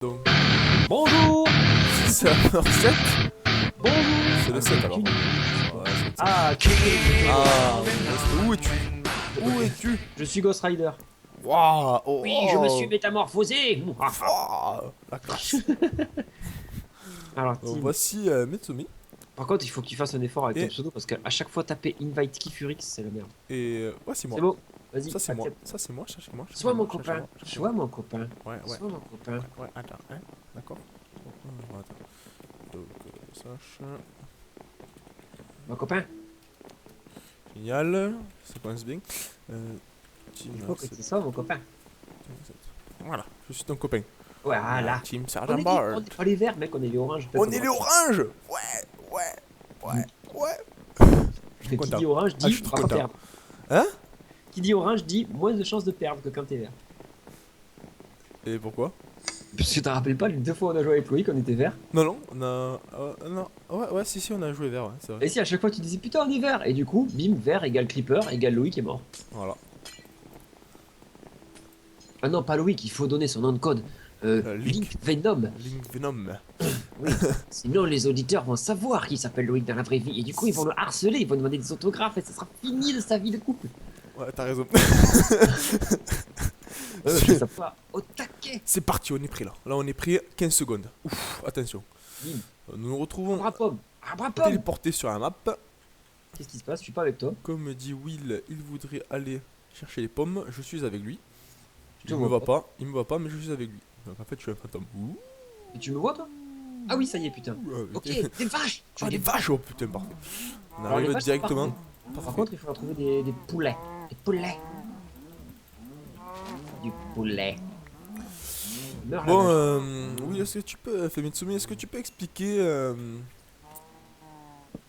Donc, Bonjour. c'est la 7. Bonjour. C'est le 7 alors. Ouais, c'est le 7. Ah, Ah, où es-tu? Où es-tu? je suis Ghost Rider. Waouh! Oh, Oui, je me suis oh, métamorphosé. waouh, la classe. Alors, Donc, Tim, voici Mitsumi. par contre, il faut que tu fasses un effort avec ton Et, pseudo parce qu'à chaque fois taper Invite Kifurix, c'est la merde. ouais, c'est moi. C'est bon, vas-y, Ça, c'est moi. accepte. Ça, c'est moi. Cherchez moi. Cherchez Sois mon moi. Cherchez copain. moi. Cherchez Sois moi. mon copain. Ouais, ouais. Sois mon copain. Ouais, ouais, attends, hein. D'accord. Attends. Donc, sache. Mon copain, Génial. Ça commence bien. Team il faut que 7. tu sois mon copain. Voilà, je suis ton copain. Voilà. Team On Sergeant est, Bard. on est pas les verts, mec, on est les oranges. On est les oranges. Ouais. Je suis Qui content. dit orange Ah, je dit suis trop pas content. perdre. Hein? Qui dit orange dit moins de chances de perdre que quand t'es vert. Et pourquoi? Parce que t'en rappelles pas, les deux fois où on a joué avec Loïc, on était vert. Non, on a. Non. Ouais, si, on a joué vert, ouais, c'est vrai. Et si à chaque fois tu disais putain on est vert et du coup bim vert égale creeper égale Loïc est mort. Voilà. Ah non pas Loïc, il faut donner son nom de code. Link. Link Venom. Link Venom. Oui. Sinon les auditeurs vont savoir qu'il s'appelle Loïc dans la vraie vie et du coup ils vont le harceler, ils vont demander des autographes et ça sera fini de sa vie de couple. Ouais, t'as raison. Je sais pas. Au taquet. C'est parti, on est pris là. Là, on est pris 15 secondes. Ouf, attention. Bim. Nous nous retrouvons Bras pomme. Ah bras pomme. téléportés sur la map. Qu'est-ce qui se passe? Je suis pas avec toi. Comme dit Will, il voudrait aller chercher les pommes. Je suis avec lui. Je te Il me vois voit pas, mais je suis avec lui. Donc en fait, je suis un fantôme. Ouh. Et tu me vois toi? Ah oui ça y est putain. Ok, des vaches. Tu Ah, vois des des vaches, oh putain, parfait. On Alors, les arrive vaches, c'est directement. parfait. Par contre il faudra trouver des poulets. Des poulets. Du poulet. Meurs la Bon, vache. oui, est-ce que tu peux, Femitsumi, est-ce que tu peux expliquer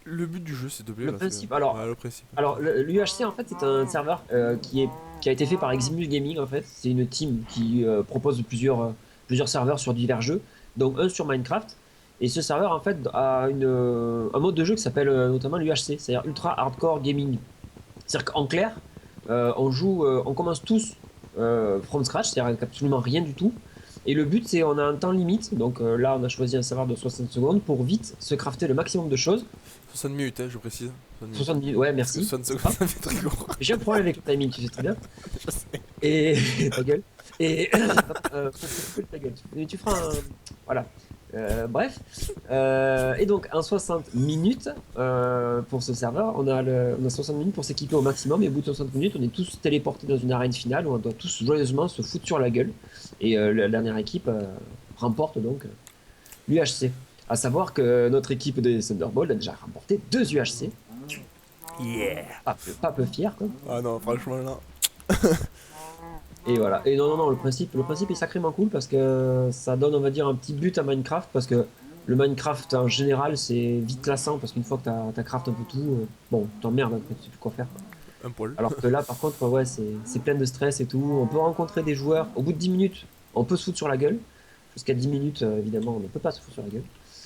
le but du jeu, s'il te plaît? Le parce que- principe, alors, Ouais, le principe. l'UHC en fait c'est un serveur qui a été fait par Eximus Gaming en fait. C'est une team qui propose plusieurs serveurs sur divers jeux, donc un sur Minecraft. Et ce serveur en fait a un mode de jeu qui s'appelle notamment l'UHC, c'est-à-dire Ultra Hardcore Gaming. C'est-à-dire qu'en clair, on commence tous from scratch, c'est-à-dire avec absolument rien du tout. Et le but c'est on a un temps limite, donc là on a choisi un serveur de 60 secondes pour vite se crafter le maximum de choses. 60 minutes, hein, je précise. 60 minutes. 60 minutes, ouais Parce que merci. 60 secondes, ça fait très court. J'ai un problème avec le timing, tu sais très bien. Je sais. Et ta gueule. Et ta gueule. Mais tu feras un. Voilà. Bref. Et donc, en 60 minutes pour ce serveur, on a 60 minutes pour s'équiper au maximum. Et au bout de 60 minutes, on est tous téléportés dans une arène finale où on doit tous joyeusement se foutre sur la gueule. Et la dernière équipe remporte donc l'UHC. À savoir que notre équipe des Thunderbolts a déjà remporté 2 UHC. Yeah. Pas peu fier, quoi. Ah non, franchement, là. Et voilà. Et non, le principe est sacrément cool parce que ça donne, on va dire, un petit but à Minecraft parce que le Minecraft en général c'est vite lassant parce qu'une fois que t'as craft un peu tout, bon, t'emmerdes après, tu sais plus quoi faire. Un poil. Alors que là, par contre, ouais, c'est plein de stress et tout. On peut rencontrer des joueurs. Au bout de 10 minutes, on peut se foutre sur la gueule. Jusqu'à 10 minutes, évidemment, on ne peut pas se foutre sur la gueule.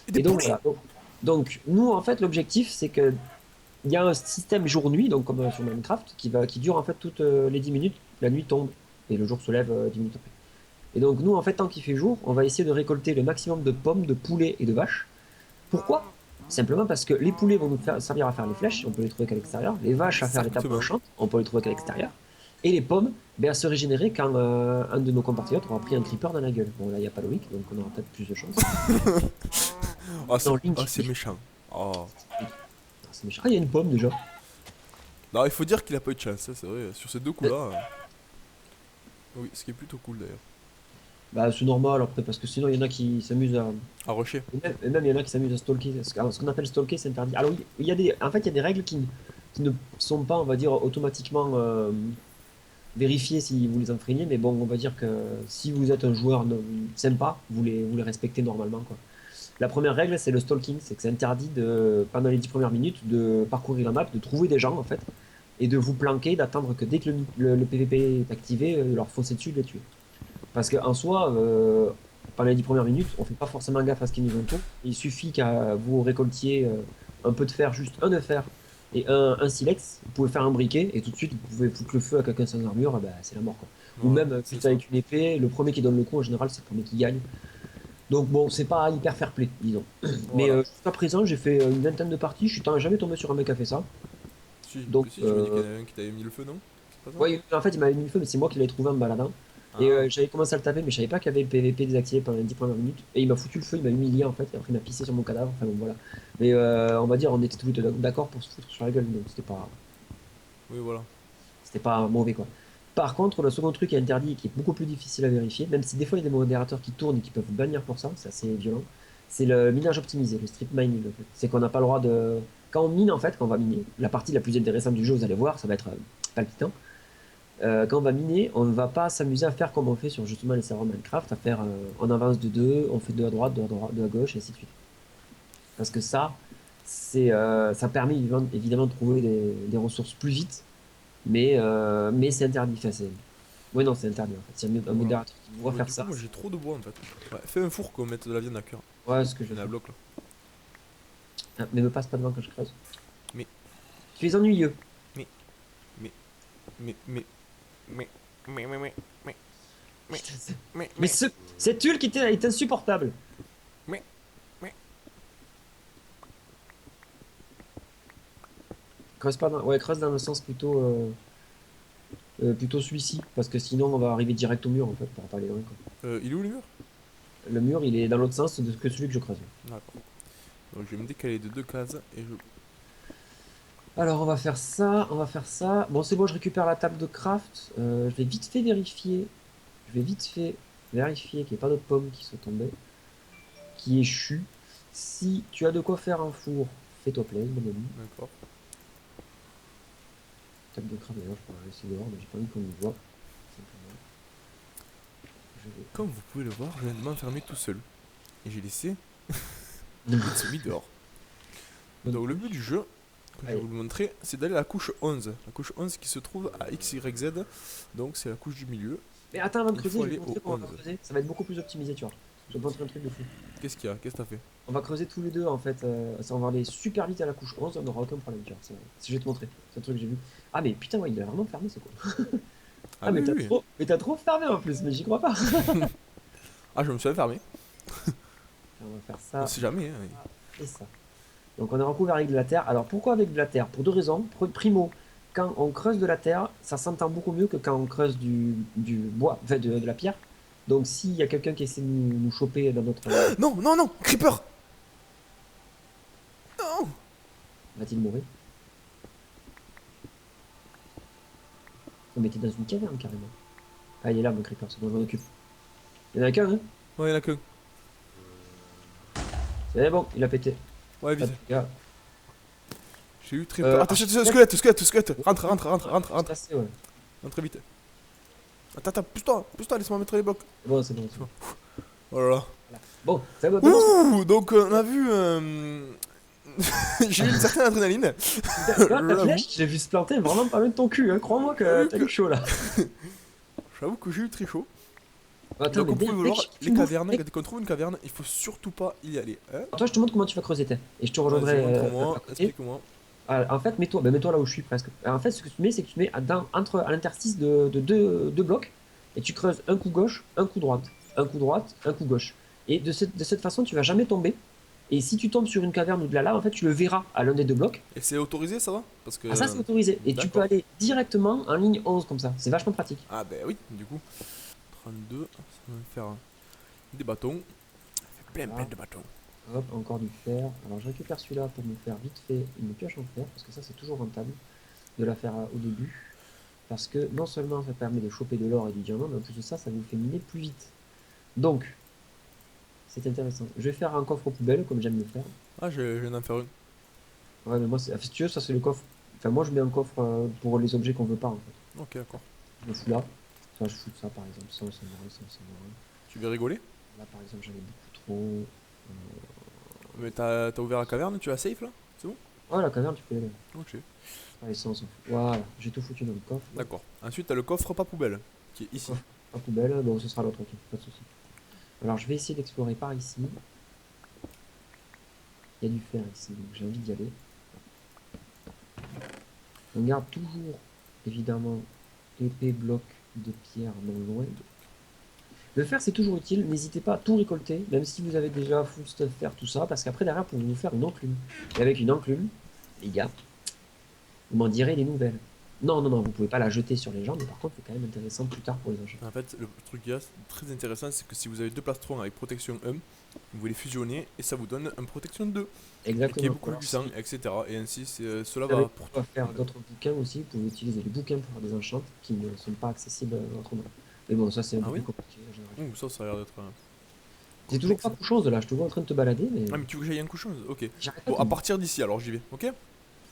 des Et donc, poulets. voilà. Donc, nous, en fait, l'objectif, c'est que il y a un système jour-nuit, donc comme sur Minecraft, qui dure en fait toutes les 10 minutes. La nuit tombe et le jour se lève 10 minutes après. Et donc, nous, en fait, tant qu'il fait jour, on va essayer de récolter le maximum de pommes, de poulets et de vaches. Pourquoi? Simplement parce que les poulets vont servir à faire les flèches, on peut les trouver qu'à l'extérieur. Les vaches à faire les tapes Exactement. tranchantes, on peut les trouver qu'à l'extérieur. Et les pommes, ben, à se régénérer quand un de nos compatriotes aura pris un creeper dans la gueule. Bon, là, il n'y a pas Loïc, donc on aura peut-être plus de chance. Oh, c'est Non, Link. méchant. Oh. C'est méchant. Ah, il y a une pomme déjà. Non, il faut dire qu'il a pas eu de chance, hein, c'est vrai. Sur ces deux coups-là. Oui, ce qui est plutôt cool d'ailleurs. Bah, c'est normal après, parce que sinon, il y en a qui s'amusent à. À rusher. Et même, il y en a qui s'amusent à stalker. Ce qu'on appelle stalker, c'est interdit. Alors, il y a en fait, il y a des règles qui ne sont pas, on va dire, automatiquement vérifiées si vous les enfreignez. Mais bon, on va dire que si vous êtes un joueur sympa, vous les respectez normalement, quoi. La première règle, c'est le stalking. C'est que c'est interdit, pendant les 10 premières minutes, de parcourir la map, de trouver des gens, en fait, et de vous planquer, d'attendre que dès que le PVP est activé, de leur foncer dessus, de les tuer. Parce qu'en soi, pendant les 10 premières minutes, on fait pas forcément gaffe à ce qui nous entoure. Il suffit qu'à vous récoltiez un peu de fer, juste un de fer et un silex, vous pouvez faire un briquet et tout de suite vous pouvez foutre le feu à quelqu'un sans armure, bah, c'est la mort, quoi. Ou Ouais, même c'est juste ça. avec une épée, le premier qui donne le coup en général c'est le premier qui gagne. Donc bon, c'est pas hyper fair play, disons. Mais Voilà. jusqu'à présent, j'ai fait une vingtaine de parties. Je suis jamais tombé sur un mec qui a fait ça. Si, Donc, mais si, tu m'as dit qu'il y en avait un qui t'avait mis le feu, non? C'est pas ça? ouais, en fait, il m'avait mis le feu, mais c'est moi qui l'avais trouvé en me baladant. Et Ah. j'avais commencé à le taper, mais je savais pas qu'il y avait le PVP désactivé pendant les 10 premières minutes. Et il m'a foutu le feu, il m'a humilié en fait, et après il m'a pissé sur mon cadavre. Enfin bon, voilà. Mais on va dire, on était tous les deux d'accord pour se foutre sur la gueule, donc Oui, voilà. c'était pas mauvais quoi. Par contre, le second truc qui est interdit et qui est beaucoup plus difficile à vérifier, même si des fois il y a des modérateurs qui tournent et qui peuvent vous bannir pour ça, c'est assez violent, c'est le minage optimisé, le strip mining. En fait. C'est qu'on n'a pas le droit de. Quand on mine en fait, quand on va miner, la partie la plus intéressante du jeu, vous allez voir, ça va être palpitant. Quand on va miner, on ne va pas s'amuser à faire comme on fait sur justement les serveurs Minecraft, à faire on avance de deux, on fait deux à droite, deux à gauche, et ainsi de suite. Parce que ça permet évidemment de trouver des ressources plus vite, mais c'est interdit. Enfin, ouais, non, c'est interdit en fait. S'il y a un Voilà. modérateur qui voit Bah, faire du coup, ça, moi j'ai trop de bois en fait. Ouais, fais un four qu'on mette de la viande à cœur. ouais, ce que je J'en vais ai un faire. bloc là. Ah, mais me passe pas devant quand je creuse. Mais, Tu es ennuyeux. mais, mais, mais, mais, mais, mais, mais, mais, mais, mais, Putain, mais, mais mais, cette tuile qui est insupportable. mais, mais. Creuse pas ouais, creuse dans le sens plutôt celui-ci, parce que sinon on va arriver direct au mur en fait, pour pas aller loin quoi. Il est où le mur? Le mur il est dans l'autre sens que celui que je creuse. D'accord. Donc je vais me décaler de 2 cases et je. Alors on va faire ça, on va faire ça. Bon c'est bon, je récupère la table de craft. Je vais vite fait vérifier. Je vais vite fait vérifier qu'il n'y ait pas d'autres pommes qui sont tombées, qui échouent. Si tu as de quoi faire un four, fais-toi plaisir, mon ami. D'accord. Table de craft, d'ailleurs, je pourrais la laisser dehors, mais j'ai pas envie qu'on me voit. Simplement. Je vais. Comme vous pouvez le voir, je viens de m'enfermer tout seul. Et j'ai laissé Mitsumi dehors. Donc le but du jeu, que je vais Allez. vous le montrer, c'est d'aller à la couche 11. La couche 11 qui se trouve à XYZ. Donc c'est la couche du milieu. Mais attends, avant de Il creuser, faut je vais aller te au montrer comment on va 11. creuser. Ça va être beaucoup plus optimisé, tu vois. Je vais te montrer un truc de fou. Qu'est-ce qu'il y a? Qu'est-ce que t'as fait? On va creuser tous les deux, en fait. Ça, on va aller super vite à la couche 11, on n'aura aucun problème, tu vois. Je vais te montrer. C'est un truc que j'ai vu. Ah, mais putain, ouais, il a vraiment fermé, c'est quoi. Ah Ah, oui, oui, oui. mais t'as trop fermé en plus, mais j'y crois pas. Ah, je me suis enfermé. On va faire On ça sait jamais. Hein. et ça. Donc, on est recouvert avec de la terre. Alors, pourquoi avec de la terre? Pour deux raisons. Primo, quand on creuse de la terre, ça s'entend beaucoup mieux que quand on creuse du bois, enfin de la pierre. Donc, s'il y a quelqu'un qui essaie de nous choper dans notre. Non, non, non, Creeper. Non. Va-t-il mourir? On mettait dans une caverne carrément. Ah, il est là, mon creeper, c'est bon, je m'en occupe. Il y en a qu'un, hein? Ouais, il y en a qu'un. C'est bon, il a pété. Ouais, Pas vite. de dégâts. J'ai eu très peur. Attends, Architecte. squelette, squelette, squelette. Rentre, rentre, rentre, rentre, C'est rentre. passé, ouais. Rentre vite. Attends, attends, pousse-toi, laisse-moi mettre les blocs. C'est bon, c'est bon. C'est bon. Oh là là. Voilà. Bon, ça va, bon, Ouh, donc on a vu. J'ai eu une certaine adrénaline. toi, ta J'avoue. flèche, j'ai vu se planter vraiment pas loin de ton cul, hein. Crois-moi que J'avoue t'as que, eu chaud là. j'avoue que j'ai eu très chaud. Attends, Donc mais on pouvait dès vouloir que tu les bouffes, cavernes. Dès qu'on trouve une caverne, il faut surtout pas y aller. Hein? toi, je te montre comment tu vas creuser, t'es. Et je te Vas-y, rejoindrai montre-moi, à côté. explique-moi. Ah, en fait, mets-toi là où je suis presque. En fait, ce que tu mets, c'est que tu mets à l'interstice de deux blocs et tu creuses un coup gauche, un coup droite, un coup droite, un coup gauche. Et de cette façon, tu vas jamais tomber. Et si tu tombes sur une caverne ou de la lave, en fait, tu le verras à l'un des deux blocs. Et c'est autorisé, ça va? Parce Ah, ça, que. c'est autorisé. Et tu peux D'accord. aller directement en ligne 11 comme ça. C'est vachement pratique. Ah, ben oui, du coup. 32, ça va me faire des bâtons. Plein, plein Voilà. de bâtons. Hop, encore du fer. Alors, je récupère celui-là pour me faire vite fait une pioche en fer, parce que ça, c'est toujours rentable de la faire au début. Parce que non seulement ça permet de choper de l'or et du diamant, mais en plus de ça, ça vous fait miner plus vite. Donc, c'est intéressant. Je vais faire un coffre aux poubelles, comme j'aime le faire. Ah, je viens d'en faire une. Ouais, mais moi, si tu veux, ça, c'est le coffre. Enfin, moi, je mets un coffre pour les objets qu'on veut pas, en fait. Ok, d'accord. Je le fous là. Ça, je fous ça, par exemple. Ça, ça me ça me Tu veux rigoler? Là, par exemple, j'en ai beaucoup trop. Mais t'as ouvert la caverne, tu as safe là? C'est bon? Ouais, la caverne, tu peux y aller. Ok. Allez, ça, on s'en fout. Voilà, j'ai tout foutu dans le coffre. D'accord. Ensuite, t'as le coffre pas poubelle, qui est ici. Coffre à poubelle, donc ce sera l'autre, ok, pas de soucis. Alors, je vais essayer d'explorer par ici. Il y a du fer ici, donc j'ai envie d'y aller. On garde toujours, évidemment, épais blocs de pierre non loin. Le fer, c'est toujours utile. N'hésitez pas à tout récolter, même si vous avez déjà full stuff fer, tout ça, parce qu'après, derrière, pour vous faire une enclume. Et avec une enclume, les gars, vous m'en direz des nouvelles. Non, non, non, vous pouvez pas la jeter sur les gens, mais par contre, c'est quand même intéressant plus tard pour les enchants. En fait, le truc qu'il y a, très intéressant, c'est que si vous avez deux plastrons avec protection 1, vous les fusionnez et ça vous donne un protection 2, et qui est Exactement. beaucoup Alors, plus si puissant, etc. Et ainsi, cela vous savez va pour tout. quoi faire d'autres bouquins aussi, vous pouvez utiliser les bouquins pour faire des enchants qui ne sont pas accessibles autrement. Mais bon, ça, c'est un Ah peu plus oui? compliqué en général. Ouh, ça a l'air d'être C'est toujours complexe. pas couchons là, je te vois en train de te balader, mais Ah, mais tu veux que j'aille un couchon? Ok. j'arrête pas Bon, de à partir d'ici, alors j'y vais, ok?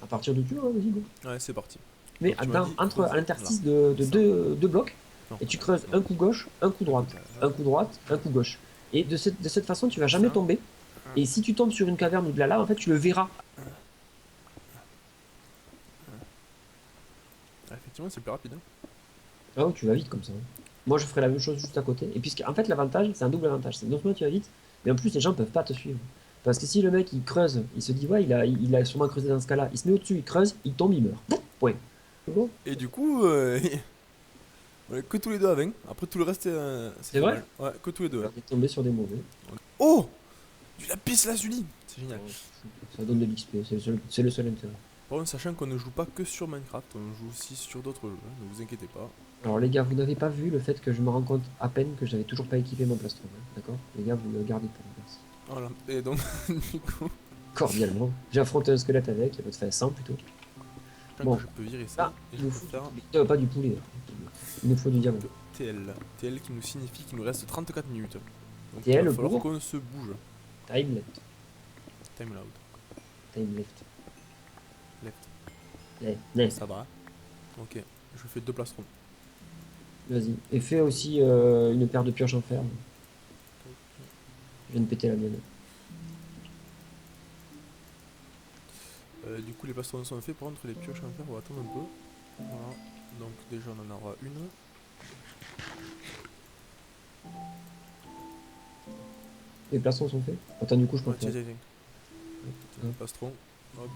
à partir de tu, hein, vas-y, go. Ouais, c'est parti. Mais Donc tu m'as dit entre à creuser là. l'interstice de Ça. deux blocs, Non. et tu creuses Non. un coup gauche, un coup droite, Là. un coup droite, un coup gauche. Et de cette façon, tu vas jamais Ça. tomber. Et si tu tombes sur une caverne ou de la lave, en fait, tu le verras. Ah, effectivement, c'est plus rapide. Hein. Ah oui, tu vas vite comme ça, hein. Moi, je ferai la même chose juste à côté. Et puisque, en fait, l'avantage, c'est un double avantage. C'est non seulement tu vas vite, mais en plus, les gens peuvent pas te suivre. Parce que si le mec, il creuse, il se dit, ouais, il a sûrement creusé dans ce cas-là, il se met au-dessus, il creuse, il tombe, il meurt. Point. C'est bon. Et du coup, on est que tous les deux avec. Après, tout le reste, C'est vrai? Ouais, que tous les deux. On Ouais. est tombé sur des mauvais. Oh! Du lapis lazuli! C'est génial. Ça donne de l'XP, c'est le seul intérêt. Par contre, sachant qu'on ne joue pas que sur Minecraft, on joue aussi sur d'autres jeux, hein, ne vous inquiétez pas. Alors les gars, vous n'avez pas vu le fait que je me rends compte à peine que j'avais toujours pas équipé mon plastron, hein, d'accord? Les gars, vous le gardez pour vous, merci. Voilà. Et donc, du coup, Cordialement. J'ai affronté un squelette avec, il y a pas de fait 100 plutôt. je Bon. je peux virer ça Là, et il je nous peux faut faire pas du poulet. Il nous faut du diamant. TL. TL qui nous signifie qu'il nous reste 34 minutes. Donc il TL va falloir pour qu'on se bouge. time left. Time loud. Time left. Left. Left. Ça va. Ok. Je fais deux plastrons. Vas-y. Et fais aussi une paire de pioches en fer. Je viens de péter la mienne. Du coup, les plastrons sont faits. Par contre, les pioches en fer, on va attendre un peu. Voilà. Donc, déjà, on en aura une. Les plastrons sont faits. Attends, du coup, je peux Ouais, tiens, faire. tiens, tiens. Un plastron. Hop.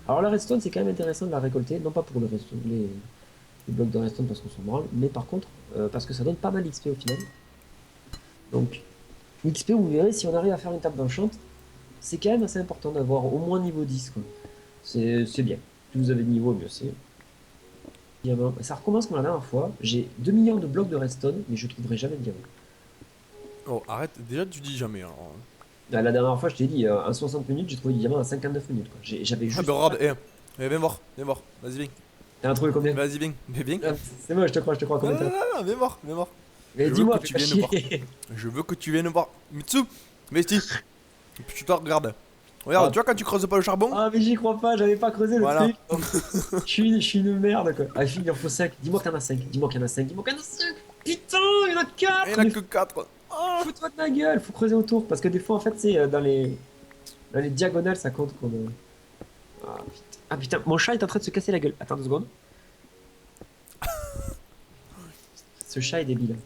Alors la redstone, c'est quand même intéressant de la récolter, non pas pour le redstone, les blocs de redstone parce qu'on s'en branle, mais par contre, parce que ça donne pas mal d'XP au final. Donc, l'XP, vous verrez, si on arrive à faire une table d'enchant, c'est quand même assez important d'avoir au moins niveau 10, quoi. C'est bien. Plus vous avez de niveau, mieux c'est. Diamant. Ça recommence comme la dernière fois. J'ai 2 millions de blocs de redstone, mais je trouverai jamais de diamant. Oh, arrête. Déjà, tu dis jamais. Alors. La dernière fois, je t'ai dit, en 60 minutes, j'ai trouvé du diamant en 59 minutes, quoi. J'avais Ah, juste. bah, regarde. Viens voir. Viens voir. Vas-y, viens. T'as un trouvé combien? Vas-y, viens. Mais viens. Ah, c'est moi, je te crois, Non, combien non, t'as? non, non, viens voir. Viens voir. Mais Je veux dis-moi, que fais tu pas viennes voir. chier. Je veux que tu viennes voir. Mitsu. Vesti. Et puis tu te regardes. Regarde, Ah. tu vois quand tu creuses pas le charbon. Ah mais j'y crois pas, j'avais pas creusé le Voilà. truc. Je suis une merde quoi. Ah il en faut 5. Dis-moi qu'il y en a 5. Dis-moi qu'il y en a 5. Dis-moi qu'il y en a 5. Putain, il y en a 4. Il n'y en a que 4. Fous-toi de ma gueule, faut creuser autour. Parce que des fois en fait c'est dans les diagonales ça compte qu'on Ah putain. Ah putain, mon chat est en train de se casser la gueule. Attends 2 secondes. Ce chat est débile.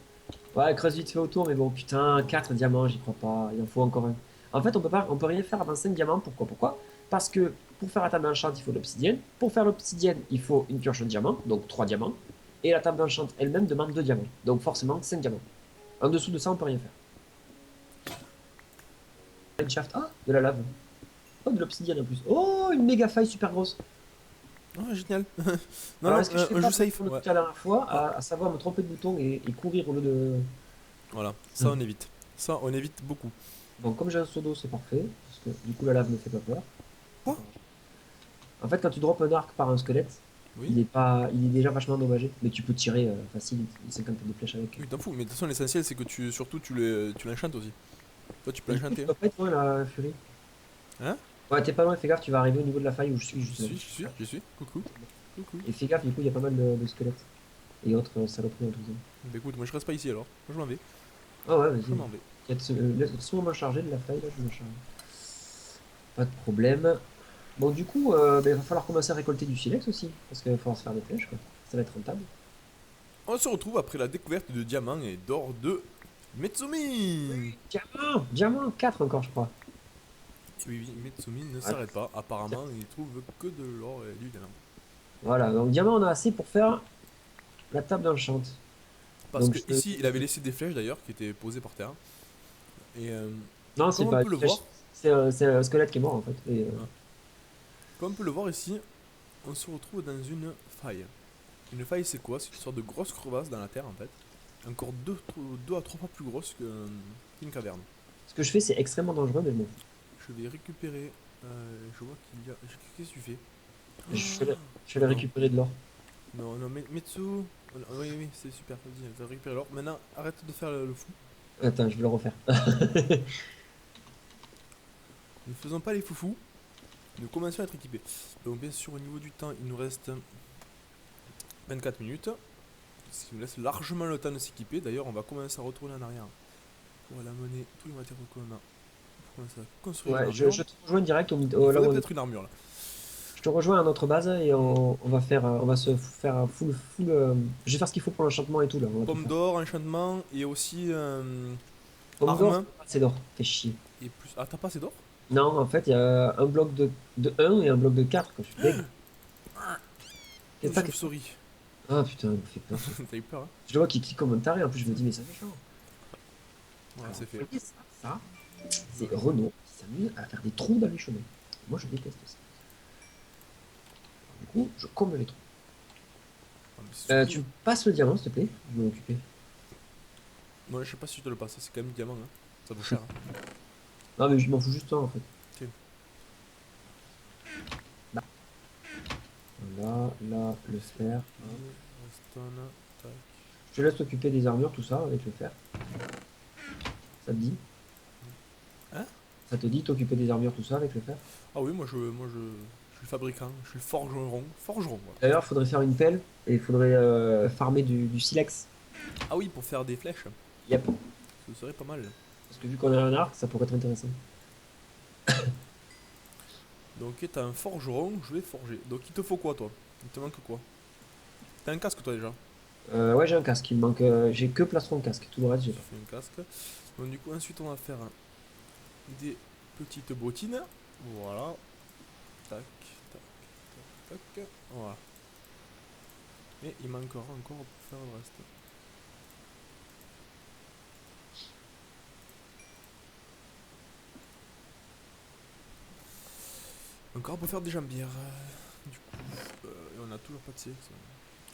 Ouais, creuse vite fait autour, mais bon putain, 4 diamants, j'y crois pas. Il en faut encore un. En fait on peut rien faire avant 5 diamants. Pourquoi? Parce que pour faire la table d'enchant, il faut de l'obsidienne. Pour faire l'obsidienne, il faut une pioche de diamant, donc 3 diamants. Et la table d'enchant elle-même demande 2 diamants. Donc forcément 5 diamants. En dessous de ça, on peut rien faire. Une shaft. Ah, de la lave. Oh, de l'obsidienne en plus. Oh, une méga faille super grosse. Oh, génial. Non, Alors, non, est-ce que je fais un pas jeu safe. comme Ouais. la dernière fois, à savoir me tromper de bouton et courir au lieu de. Voilà, ça on évite. Ça on évite beaucoup. Bon, comme j'ai un seau d'eau, c'est parfait. Parce que du coup, la lave ne fait pas peur. Quoi? En fait, quand tu drops un arc par un squelette, Oui. il est déjà vachement endommagé. Mais tu peux tirer facile une cinquantaine de flèches avec. Oui, t'en fous. Mais de toute façon, l'essentiel c'est que surtout tu l'enchantes aussi. Toi, tu peux Du coup, tu l'enchanter. dois pas être loin, la furie. Hein? Ouais, t'es pas loin, fais gaffe, tu vas arriver au niveau de la faille où je suis J'y justement. suis, j'y suis, j'y suis. Coucou. Coucou. Et fais gaffe, du coup, il y a pas mal de squelettes. Et autres saloperies en tout cas. Bah écoute, moi je reste pas ici alors. Moi je m'en vais. Ah ouais, Je vas-y. m'en vais. Laisse-moi charger de la faille, là, je me charge. Pas de problème. Bon, du coup, il va falloir commencer à récolter du silex aussi. Parce qu'il va falloir se faire des flèches, quoi. Ça va être rentable. On se retrouve après la découverte de diamants et d'or de Metsumi. Diamant! Diamant! 4 encore, je crois. Oui, oui, Metsumi ne s'arrête pas. Apparemment, il trouve que de l'or et du diamant. Voilà, donc diamant, on a assez pour faire la table d'enchant. Parce Donc, que ici, il avait laissé des flèches d'ailleurs qui étaient posées par terre. Et Non, c'est comme on pas peut une le flèche, voir, c'est un squelette qui est mort en fait. hein, comme on peut le voir ici, on se retrouve dans une faille. Une faille, c'est quoi? C'est une sorte de grosse crevasse dans la terre en fait. Encore deux à trois fois plus grosse qu'une caverne. Ce que je fais, c'est extrêmement dangereux, mais bon. Je vais récupérer. Je vois qu'il y a. Qu'est-ce que tu fais? Je vais, je Oh vais non, récupérer de l'or. non, non, Metsu. Oh non, oui, oui, c'est super, vas-y, je vais récupérer l'or. Maintenant, arrête de faire le fou. Attends, je vais le refaire. Ne faisons pas les foufous. Nous commençons à être équipés. Donc, bien sûr, au niveau du temps, il nous reste 24 minutes. Ce qui nous laisse largement le temps de s'équiper. D'ailleurs, on va commencer à retourner en arrière. Pour aller amener tous les matériaux qu'on a. Pour commencer à construire une Ouais, armure. je te rejoins direct Il là faudrait où peut-être une armure là. je te rejoins à notre base et on va faire, on va se faire un full. Je vais faire ce qu'il faut pour l'enchantement et tout là. On va tout Pomme faire. d'or, enchantement et aussi Pomme d'or, arme. c'est d'or. Fais chier. Et plus. Ah, t'as pas assez d'or? Non, en fait, il y a un bloc de 1 et un bloc de 4 quand je suis deg. Une Qu'est-ce que chauve-souris. Ah putain, il me fait peur. T'as eu peur, hein? Je le vois qui clique comme un taré, en plus je me dis, mais ça fait chaud. Ouais, Alors, c'est fait. vous voyez ça, c'est Renault qui s'amuse à faire des trous dans les chemins. Moi, je déteste ça. Du coup, je comble les trous. Ah, mais c'est surtout- Tu me passes le diamant, s'il te plaît? Je vais m'occuper. Moi, je sais pas si je te le passe, c'est quand même diamant, hein. Ça vaut cher, hein. Non, mais je m'en fous juste toi, en fait. Ok. Là, là, le fer. Redstone, tac. Je te laisse t'occuper des armures, tout ça, avec le fer. Ça te dit? Hein? Ça te dit t'occuper des armures, tout ça, avec le fer? Ah oui, je suis le fabricant, je suis le forgeron. Forgeron, voilà. D'ailleurs, il faudrait faire une pelle et il faudrait farmer du silex. Ah oui, pour faire des flèches, Yep. ce serait pas mal. Parce que vu qu'on a un arc, ça pourrait être intéressant. Donc, t'as un forgeron, je vais forger. Donc, il te faut quoi, toi? Il te manque quoi? T'as un casque, toi, déjà? Ouais, j'ai un casque. Il me manque. J'ai que plastron de casque. Tout le reste, j'ai Je pas. fais un casque. Donc, du coup, ensuite, on va faire des petites bottines. Voilà. Tac, tac, tac, tac. Voilà. Et il manquera encore pour faire le reste. Encore pour faire des jambières. Du coup, et on a toujours pas de sélection.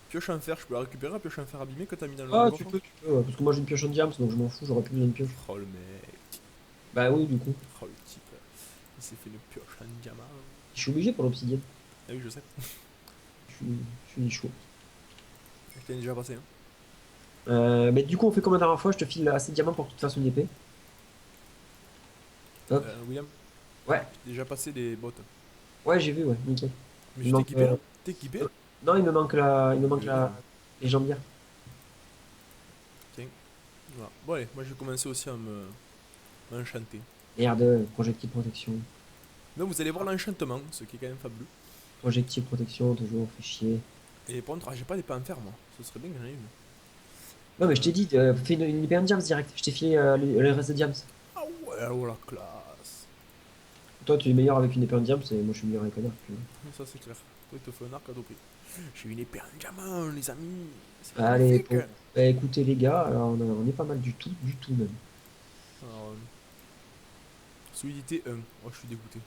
Pioche en fer, je peux la récupérer, la pioche en fer abîmée que t'as mis dans le Ah, coffre. tu peux, ouais, parce que moi j'ai une pioche en diams, donc je m'en fous, j'aurais plus besoin de pioche. Oh le mec, Bah oui, du coup. oh le type, il s'est fait une pioche en diamant. Je suis obligé pour l'obsidienne. Ah oui, je sais, Je suis chaud. je t'ai déjà passé. Hein. Mais du coup, on fait comme la dernière fois, je te file assez de diamants pour que tu te fasses une épée. Hop. William, Ouais, j'ai déjà passé des bottes. ouais, j'ai vu, ouais, nickel. Mais Il je t'ai manque, équipé là. T'es équipé? Non, il me manque les jambières. Tiens, voilà. Bon allez, moi je vais commencer aussi à m'enchanter. Merde, projectile protection. Donc vous allez voir l'enchantement, ce qui est quand même fabuleux. Projectile protection, toujours, fait chier. Et par contre, j'ai pas d'épée en fer moi, ce serait bien que j'en ai une. Non, mais je t'ai dit, fais une épée en diams direct. Je t'ai filé le reste de diams. Ah ouais, oh la classe. Toi, tu es meilleur avec une épée en diams, et moi je suis meilleur avec un arc. Tu vois. Ça c'est clair. Toi il te faut un arc à tout prix. J'ai une épée en diamant les amis. C'est Allez, magnifique. bon. Bah, écoutez les gars, alors on est pas mal du tout même. Alors, solidité 1. Oh je suis dégoûté.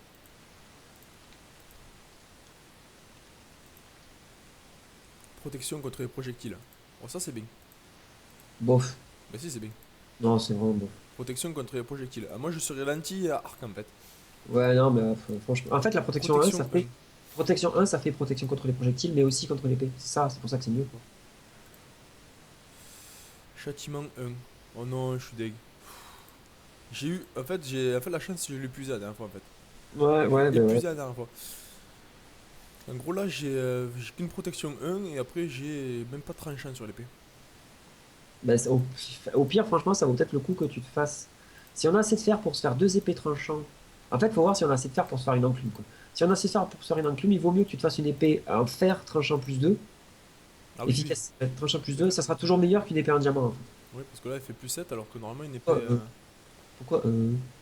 Protection contre les projectiles. Oh ça c'est bien. Bof. Bah si c'est bien. Non, c'est vraiment bof. Protection contre les projectiles. Ah, moi je serais l'anti-arc en fait. Ouais, non, mais franchement. En fait, la protection 1, ça fait. 1. Protection 1, ça fait protection contre les projectiles, mais aussi contre l'épée. C'est ça, c'est pour ça que c'est mieux, quoi. Châtiment 1. Oh non, je suis deg. J'ai eu. En fait, j'ai fait la chance, je l'ai épuisé la dernière fois en fait. Ouais, ouais, bah ouais. Épuisé la dernière fois. En gros, là j'ai qu'une protection 1 et après j'ai même pas de tranchant sur l'épée. Bah, au pire, franchement, ça vaut peut-être le coup que tu te fasses. Si on a assez de fer pour se faire deux épées tranchants. En fait, faut voir si on a assez de fer pour se faire une enclume, quoi. Si on a assez de fer pour se faire une enclume, il vaut mieux que tu te fasses une épée en fer tranchant plus 2. Ah oui, oui. Efficace, tranchant plus 2, ça sera toujours meilleur qu'une épée en diamant, en fait. Oui, parce que là elle fait plus 7 alors que normalement une épée. Oh, pourquoi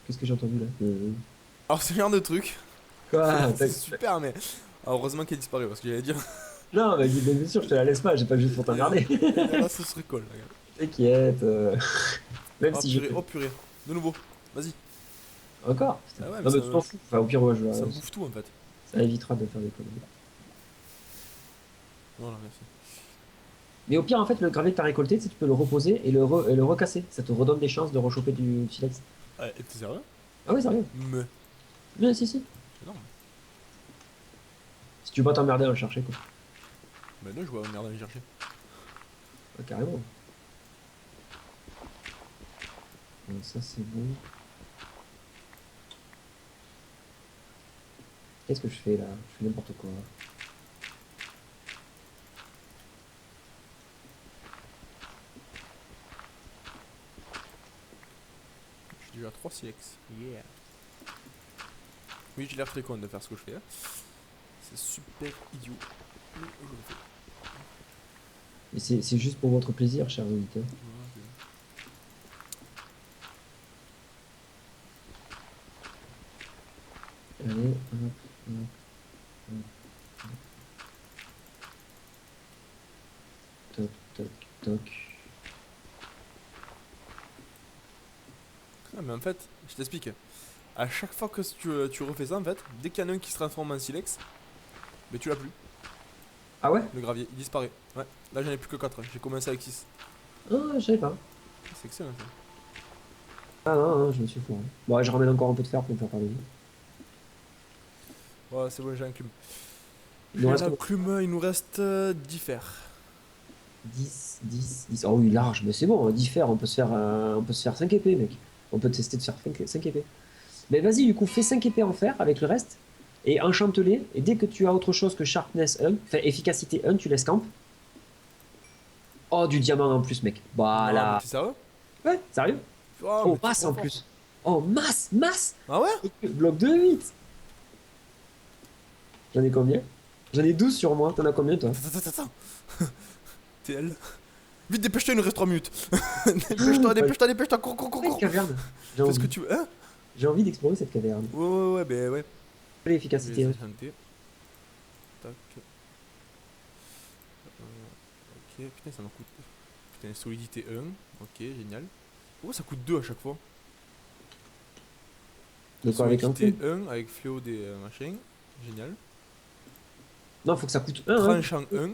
qu'est-ce que j'ai entendu là Alors, ce genre de truc, Quoi c'est super, mais. Alors, heureusement qu'elle disparaît parce que j'allais dire. Non, mais bien sûr, je te la laisse pas, j'ai pas juste pour t'emmerder. Là, ce serait cool. Regarde. T'inquiète. Même Oh si purée, oh purée. De nouveau. Vas-y. Encore? Putain. Ah ouais, mais Non, mais tu t'en fous. Enfin, au pire, ouais, ça bouffe tout en fait. ça évitera de faire des conneries. Voilà, merci. Mais au pire, en fait, le gravier que t'as récolté, tu sais, tu peux le reposer et le recasser. Ça te redonne des chances de rechoper du silex. Ah, t'es sérieux? Ah oui, sérieux. Mais. Oui, si, si. C'est énorme. Si tu veux pas t'emmerder à le chercher, quoi. Mais non, je vois merde à aller chercher. Ouais, carrément. Bon, ça, c'est bon. Qu'est-ce que je fais là? Je fais n'importe quoi. J'ai déjà 3 silex. Yeah. Oui, j'ai l'air très con de faire ce que je fais. Hein. C'est super idiot. Mais je le fais. Et c'est juste pour votre plaisir, chers auditeurs. Voilà, Allez, hop, hop, hop. Toc, toc, toc. ah, mais en fait, je t'explique. À chaque fois que tu refais ça, en fait, dès qu'il y en a un qui se transforme en silex, mais tu l'as plus. Ah ouais? Le gravier, il disparaît. Ouais, là j'en ai plus que 4. J'ai commencé avec 6. Ah, je savais pas. C'est excellent ça. Ah non, non, je me suis fourré. Bon, ouais, je ramène encore un peu de fer pour me faire parler. Ouais, c'est bon, j'ai un clume. Il nous J'ai reste un clume, il nous reste 10 fers. 10, 10, 10. Oh oui, large, mais c'est bon, 10 fers, on peut se faire 5 épées, mec. On peut tester de faire 5 épées. Mais vas-y, du coup, fais 5 épées en fer avec le reste, et enchante-les, et dès que tu as autre chose que sharpness 1, enfin efficacité 1, tu laisses camp. Oh, du diamant en plus, mec. Non, mais Voilà. t'es sérieux? Ouais, sérieux? Oh, Oh, mais t'es masse trop en fort. plus. Oh, masse, masse. Ah ouais? Bloc de 8. J'en ai combien? J'en ai 12 sur moi. T'en as combien, toi? Attends. TL. Vite, dépêche-toi, il nous reste 3 minutes. Ouais, Dépêche-toi, une cours. caverne. J'ai Fais ce que envie. tu veux. Hein? J'ai envie d'explorer cette caverne. Ouais, bah ouais. Je vais L'efficacité les 1. enchanter. Tac. Ok, putain, ça me coûte. Putain, solidité 1. Ok, génial. Pourquoi ça coûte 2 à chaque fois? De quoi avec un Solidité coup? 1 avec fléau des machins. Génial. Non, faut que ça coûte 1, hein. Tranchant 1.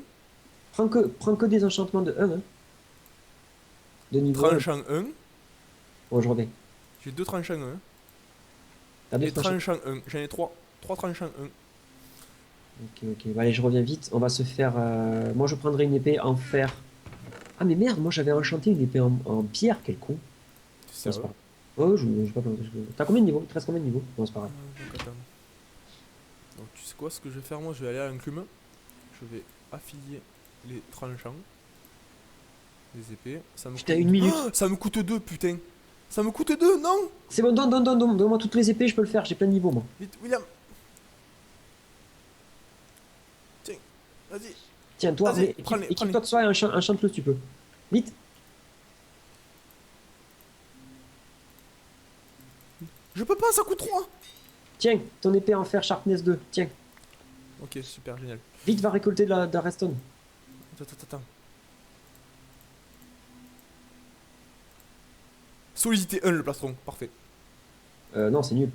Prends que des enchantements de 1, hein. De niveau 1. Tranchant 1. Bon, je reviens. J'ai 2 tranchants 1. T'as deux Et tranchants. tranchant 1. J'en ai 3. 3 tranchants 1. Ok, ok. Bah, allez, je reviens vite. On va se faire. Moi, je prendrai une épée en fer. Ah, mais merde, moi j'avais enchanté une épée en pierre. Quel con. C'est Bon, c'est sérieux? pas grave. Oh, je sais pas comment. T'as combien de niveaux? Il te reste combien de niveaux? Bon, c'est pas grave. Donc attends. Donc tu sais quoi, ce que je vais faire moi? Je vais aller à l'enclume. Je vais affilier les tranchants. Les épées. Ça me Putain, coûte. une minute. Oh, ça me coûte 2, putain. Ça me coûte 2, non? C'est bon, donne-moi toutes les épées, je peux le faire. J'ai plein de niveaux, moi. Vite, William. Tiens, vas-y. Tiens, toi, Vas-y, mais prends-les. équipe-toi de soi et enchante-le si tu peux. Vite. Je peux pas, ça coûte 3. Tiens, ton épée en fer Sharpness 2. Tiens. Ok, super, génial. Vite, va récolter de la redstone. Attends. Solidité 1 le plastron, parfait. Non, c'est nul.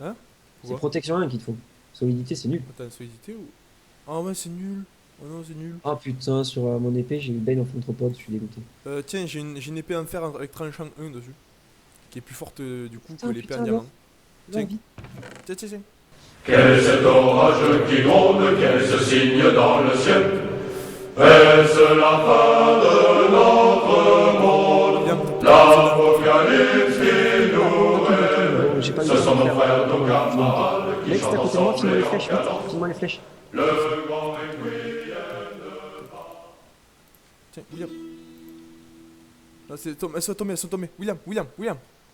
Hein? C'est Pourquoi? protection 1 qu'il te faut. Solidité, c'est nul. Attends, solidité ou. Ah ouais, c'est nul. Oh non, c'est nul. Oh putain, sur mon épée, j'ai eu Bane of Anthropode, je suis dégoûté. Tiens, j'ai une épée en fer avec tranchant 1 dessus. Qui est plus forte du coup que Putain, l'épée en putain, diamant. Va, Tiens. vite. Tiens. Quel est cet orage qui gronde, quel est ce signe dans le ciel? Est-ce la fin de notre monde? William, L'Apocalypse qui nous réveille. J'ai pas eu Ce le sont temps de nos faire, frères, nos monter. camarades qui Mec, c'est à chantent côté de moi, ensemble filme-moi les et en flèches, vite. calant. Filme-moi les flèches. Le grand requiem. Tiens, William. Là, elles sont tombées. William.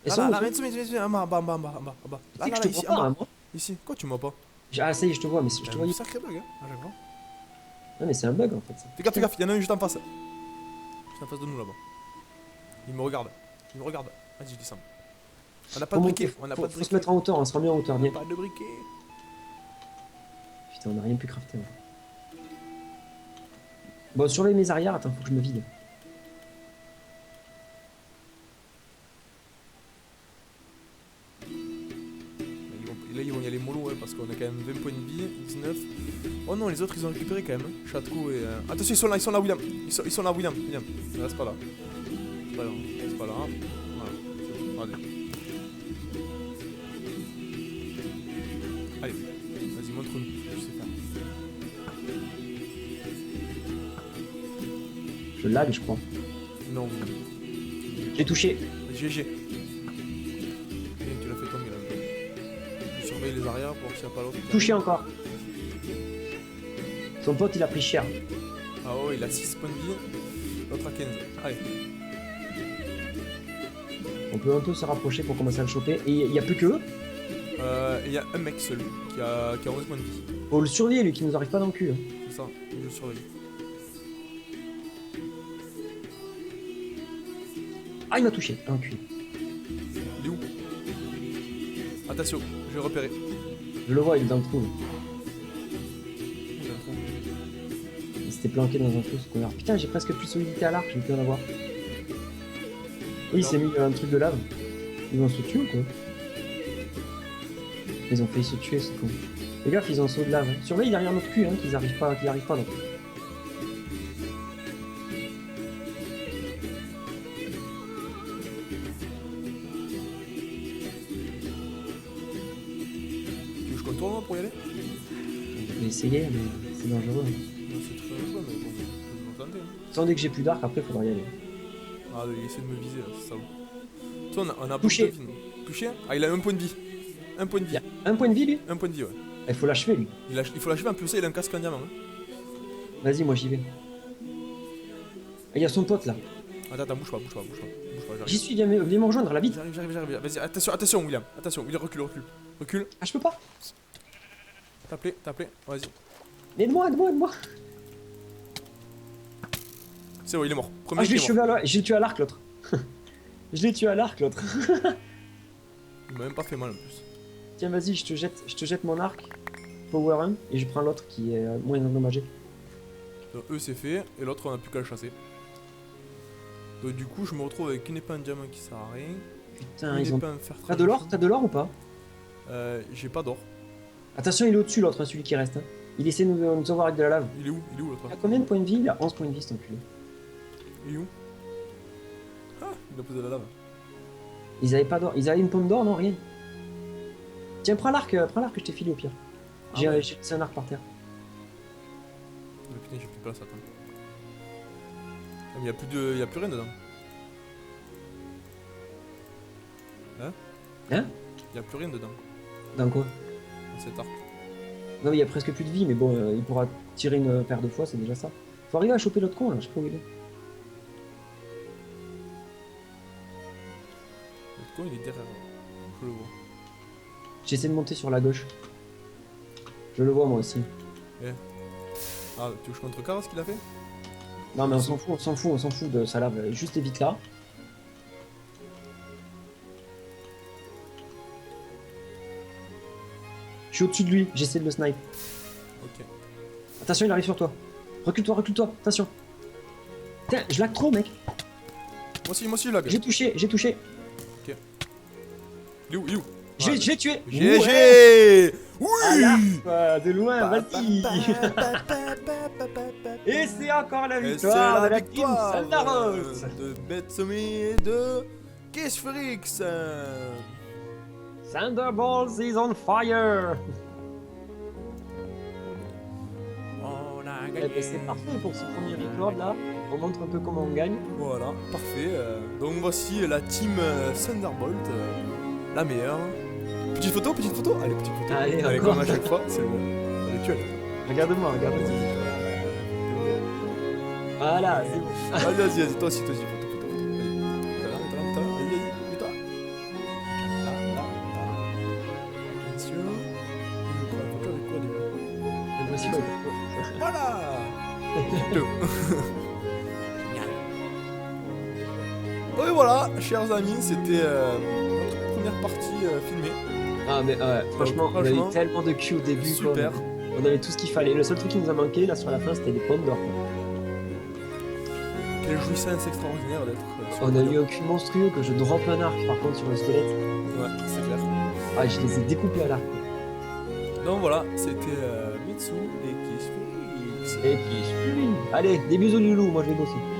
Elles Là, sont là, où, là, elles viens, en bas. Tu Là, sais que je là, te ici, vois en pas, hein, bas. moi. Ici, quoi, tu m'as pas? Ah, ça y est, je te vois, mais je T'as te un voyais. sacré bug, hein, à chaque fois. Non, mais c'est un bug en fait. Ça. Fais gaffe, il y en a un juste en face. Juste en face de nous là-bas. Il me regarde. Vas-y, je descends. On n'a pas de Faut monter, briquet. faut se mettre en hauteur, on sera mieux en hauteur. On n'a Viens. pas de briquet. Putain, on a rien pu crafter. Bon, surveille mes arrières, attends, faut que je me vide. Et là, ils vont y aller mollo, ouais, parce qu'on a quand même 20 points de vie, 19. Oh non, les autres, ils ont récupéré quand même. Hein. Chatko et. Attention, ils sont là, William. Ils sont là, William. Ne reste pas là. C'est pas là. Reste pas là. Voilà. C'est bon. Allez. Vas-y, montre-nous. Je sais faire. Je lag, je crois. Non, J'ai touché. GG. Tu l'as fait tomber là. Je surveille les arrières pour voir s'il n'y a pas l'autre. Touché encore. Son pote, il a pris cher. Ah ouais, il a 6 points de vie. L'autre a 15. Allez. On peut un peu se rapprocher pour commencer à le choper. Et il n'y a plus que eux. Il y a un mec seul qui a 11 points de vie. Faut le surveiller, lui, qui nous arrive pas dans le cul. Hein. C'est ça, je le surveille. Ah, il m'a touché. Un cul. Il est où? Attention, je vais repérer. Je le vois, il est dans le trou. Il y a un trou. Il s'était planqué dans un trou, ce connard. Putain, j'ai presque plus de solidité à l'arc, je vais plus en avoir. Oui, il s'est mis un truc de lave. Ils vont se tuer ou quoi? Ils ont failli se tuer, c'est con. Les gars, ils ont un saut de lave. Surveille derrière notre cul, hein, qu'ils arrivent pas donc. Tu veux que je contourne moi pour y aller? Je vais essayer, mais c'est dangereux. Non, c'est très dangereux, mais bon, je vais tenter. Hein. Sans dès que j'ai plus d'arc, après, il faudra y aller. Ah, il essaie de me viser là, c'est ça. Tu vois, on a Touché. beaucoup de vie. Touché? Ah, il a un point de vie. Un point de vie. Il y a un point de vie, lui? Un point de vie, ouais. Il faut l'achever, lui. Il faut l'achever en plus, ça, il a un casque en diamant. Hein. Vas-y, moi j'y vais. Ah, il y a son pote là. Attends, bouge pas, J'y j'arrive. suis, viens me rejoindre là, vite. J'arrive. Vas-y, attention, William. Attention, William, recule. Ah, je peux pas. T'as appelé, vas-y. Aide-moi. C'est bon, il est mort. Premier Ah, je qui l'ai est tué mort. je l'ai tué à l'arc l'autre. Je l'ai tué à l'arc l'autre. Il m'a même pas fait mal en plus. Tiens, vas-y, je te jette mon arc. Power 1 et je prends l'autre qui est moins endommagé. Donc, eux, c'est fait, et l'autre, on a plus qu'à le chasser. Donc, du coup, je me retrouve avec une épée en diamant qui sert à rien. Putain, Une ils ont. épée en fer T'as de l'or? T'as de l'or ou pas? J'ai pas d'or. Attention, il est au-dessus l'autre, hein, celui qui reste. Hein. Il essaie de nous avoir avec de la lave. Il est où l'autre? Il a combien de points de vie? Il a 11 points de vie, cet enculé. Il est où? Ah, il a posé la lave. Ils avaient pas d'or. Ils avaient une pomme d'or? Non, rien. Tiens, prends l'arc que je t'ai filé au pire. J'ai ouais. laissé un arc par terre. Oh, putain, j'ai plus de place, attends. Ah, mais y a plus rien dedans. Hein? Y a plus rien dedans, Dans quoi? dans cet arc. Non, mais il y a presque plus de vie, mais bon, il pourra tirer une paire de fois, c'est déjà ça. Faut arriver à choper l'autre con là, je sais pas où il est. L'autre con, il est derrière. Je le vois. J'essaie de monter sur la gauche. Je le vois moi aussi. Ah, tu veux que je contrecarre ce qu'il a fait? Non, mais on s'en fout de sa lave. Juste évite là. Je suis au-dessus de lui, j'essaie de le snipe. Ok. Attention, il arrive sur toi. Recule-toi, attention. Putain, je lag trop, mec. Moi aussi, je lag. J'ai touché. Il est où? Je l'ai tué. Ouais. GG! Oui! De loin, vas-y. Et c'est encore la Et victoire c'est de la la team victoire Sandaros. de Betsumi et de Kissfrix. Thunderbolts is on fire. On a Eh ben, c'est parfait pour ce premier record là. On montre un peu comment on gagne. Voilà, parfait. Donc voici la team Thunderbolt, la meilleure. Petite photo? Allez, petite photo. Allez, comme encore. à chaque fois, c'est le rituel. Regarde-moi. Voilà, c'est bon. Vas-y, toi aussi, photo. Vas-y, toi. Là. Bien sûr. Il me prend la photo avec quoi déjà? Je me suis pas- Voilà. Deux. Et voilà, chers amis, c'était notre première partie filmée. Ah mais franchement, on a Franchement, eu tellement de Q au début. quoi. Super. On avait tout ce qu'il fallait. Le seul truc qui nous a manqué là sur la fin, c'était les pommes d'or. quoi. Quelle jouissance extraordinaire d'être sur On le a podium. eu un cul monstrueux que je drop un arc par contre sur le squelette. Ouais, c'est clair. Ah, je les ai découpés à l'arc. quoi. Donc voilà, c'était Mitsu et Kiss. Et puis, allez, des bisous Lulou, moi je vais bosser.